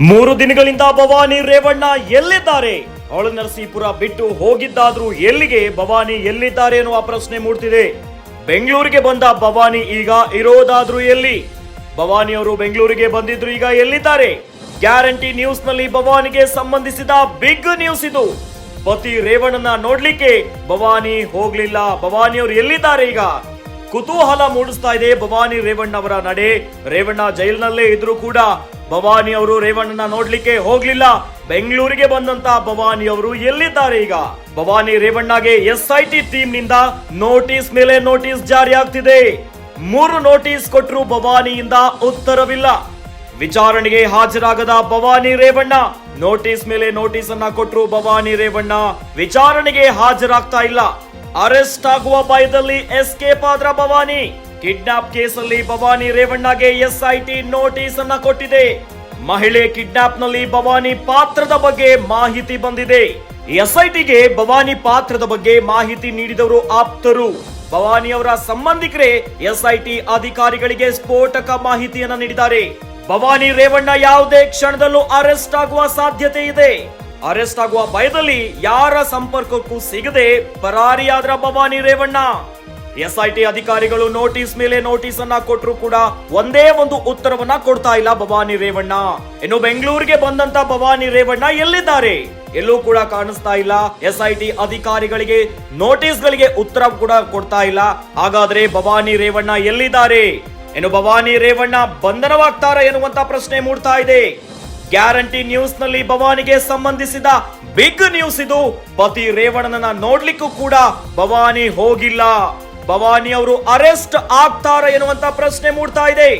3 ದಿನಗಳಿಂದ ಭವಾನಿ ರೇವಣ್ಣ ಎಲ್ಲಿದ್ದಾರೆ? ಹೊಳೆನರಸೀಪುರ ಬಿಟ್ಟು ಹೋಗಿದ್ದಾದ್ರೂ ಎಲ್ಲಿಗೆ? ಭವಾನಿ ಎಲ್ಲಿದ್ದಾರೆ ಎನ್ನುವ ಪ್ರಶ್ನೆ ಮೂಡ್ತಿದೆ. ಬೆಂಗಳೂರಿಗೆ ಬಂದ ಭವಾನಿ ಈಗ ಇರೋದಾದ್ರೂ ಎಲ್ಲಿ? ಭವಾನಿ ಅವರು ಬೆಂಗಳೂರಿಗೆ ಬಂದಿದ್ರು, ಈಗ ಎಲ್ಲಿದ್ದಾರೆ? ಗ್ಯಾರಂಟಿ ನ್ಯೂಸ್ ನಲ್ಲಿ ಭವಾನಿಗೆ ಸಂಬಂಧಿಸಿದ ಬಿಗ್ ನ್ಯೂಸ್ ಇದು. ಪತಿ ರೇವಣ್ಣನ ನೋಡ್ಲಿಕ್ಕೆ ಭವಾನಿ ಹೋಗ್ಲಿಲ್ಲ. ಭವಾನಿ ಅವರು ಎಲ್ಲಿದ್ದಾರೆ? ಈಗ ಕುತೂಹಲ ಮೂಡಿಸ್ತಾ ಇದೆ ಭವಾನಿ ರೇವಣ್ಣ ಅವರ ನಡೆ. ರೇವಣ್ಣ ಜೈಲಿನಲ್ಲೇ ಇದ್ರು ಕೂಡ ಭವಾನಿ ಅವರು ರೇವಣ್ಣನ ನೋಡ್ಲಿಕ್ಕೆ ಹೋಗ್ಲಿಲ್ಲ. ಬೆಂಗಳೂರಿಗೆ ಬಂದಂತ ಭವಾನಿ ಅವರು ಎಲ್ಲಿದ್ದಾರೆ? ಈಗ ಭವಾನಿ ರೇವಣ್ಣಗೆ SIT ಟೀಮ್ ನಿಂದ ನೋಟಿಸ್ ಮೇಲೆ ನೋಟಿಸ್ ಜಾರಿ ಆಗ್ತಿದೆ. 3 ನೋಟಿಸ್ ಕೊಟ್ಟರು, ಭವಾನಿಯಿಂದ ಉತ್ತರವಿಲ್ಲ. ವಿಚಾರಣೆಗೆ ಹಾಜರಾಗದ ಭವಾನಿ ರೇವಣ್ಣ, ನೋಟಿಸ್ ಮೇಲೆ ನೋಟಿಸ್ ಅನ್ನ ಕೊಟ್ಟರು. ಭವಾನಿ ರೇವಣ್ಣ ವಿಚಾರಣೆಗೆ ಹಾಜರಾಗ್ತಾ ಇಲ್ಲ. ಅರೆಸ್ಟ್ ಆಗುವ ಭಯದಲ್ಲಿ ಎಸ್ಕೇಪ್ ಆದ್ರ ಭವಾನಿ. ಕಿಡ್ನಾಪ್ ಕೇಸಲ್ಲಿ ಭವಾನಿ ರೇವಣ್ಣಗೆ SIT ನೋಟಿಸ್ ಅನ್ನ ಕೊಟ್ಟಿದೆ. ಮಹಿಳೆ ಕಿಡ್ನಾಪ್ ನಲ್ಲಿ ಭವಾನಿ ಪಾತ್ರದ ಬಗ್ಗೆ ಮಾಹಿತಿ ಬಂದಿದೆ. SITಗೆ ಭವಾನಿ ಪಾತ್ರದ ಬಗ್ಗೆ ಮಾಹಿತಿ ನೀಡಿದವರು ಆಪ್ತರು. ಭವಾನಿ ಅವರ ಸಂಬಂಧಿಕರೇ SIT ಅಧಿಕಾರಿಗಳಿಗೆ ಸ್ಫೋಟಕ ಮಾಹಿತಿಯನ್ನ ನೀಡಿದ್ದಾರೆ. ಭವಾನಿ ರೇವಣ್ಣ ಯಾವುದೇ ಕ್ಷಣದಲ್ಲೂ ಅರೆಸ್ಟ್ ಆಗುವ ಸಾಧ್ಯತೆ ಇದೆ. ಅರೆಸ್ಟ್ ಆಗುವ ಭಯದಲ್ಲಿ ಯಾರ ಸಂಪರ್ಕಕ್ಕೂ ಸಿಗದೆ ಪರಾರಿಯಾದ್ರ ಭವಾನಿ ರೇವಣ್ಣ. SIT ಅಧಿಕಾರಿಗಳು ನೋಟಿಸ್ ಮೇಲೆ ನೋಟಿಸ್ ಅನ್ನ ಕೊಟ್ಟರು ಕೂಡ ಒಂದೇ ಒಂದು ಉತ್ತರವನ್ನ ಕೊಡ್ತಾ ಇಲ್ಲ ಭವಾನಿ ರೇವಣ್ಣ. ಇನ್ನು ಬೆಂಗಳೂರಿಗೆ ಬಂದಂತ ಭವಾನಿ ರೇವಣ್ಣ ಎಲ್ಲಿದ್ದಾರೆ? ಎಲ್ಲೂ ಕೂಡ ಕಾಣಿಸ್ತಾ ಇಲ್ಲ. SIT ಅಧಿಕಾರಿಗಳಿಗೆ ನೋಟಿಸ್ ಗಳಿಗೆ ಉತ್ತರ ಕೂಡ ಕೊಡ್ತಾ ಇಲ್ಲ. ಹಾಗಾದ್ರೆ ಭವಾನಿ ರೇವಣ್ಣ ಎಲ್ಲಿದ್ದಾರೆ? ಇನ್ನು ಭವಾನಿ ರೇವಣ್ಣ ಬಂಧನವಾಗ್ತಾರ ಎನ್ನುವಂತ ಪ್ರಶ್ನೆ ಮೂಡ್ತಾ ಇದೆ. ಗ್ಯಾರಂಟಿ ನ್ಯೂಸ್ ನಲ್ಲಿ ಭವಾನಿಗೆ ಸಂಬಂಧಿಸಿದ ಬಿಗ್ ನ್ಯೂಸ್ ಇದು. ಪತಿ ರೇವಣ್ಣನ ನೋಡ್ಲಿಕ್ಕೂ ಕೂಡ ಭವಾನಿ ಹೋಗಿಲ್ಲ. ಭವಾನಿ ಅವರು ಅರೆಸ್ಟ್ ಆಗ್ತಾರ ಎನ್ನುವಂತ ಪ್ರಶ್ನೆ ಮೂಡ್ತಾ ಇದೆ.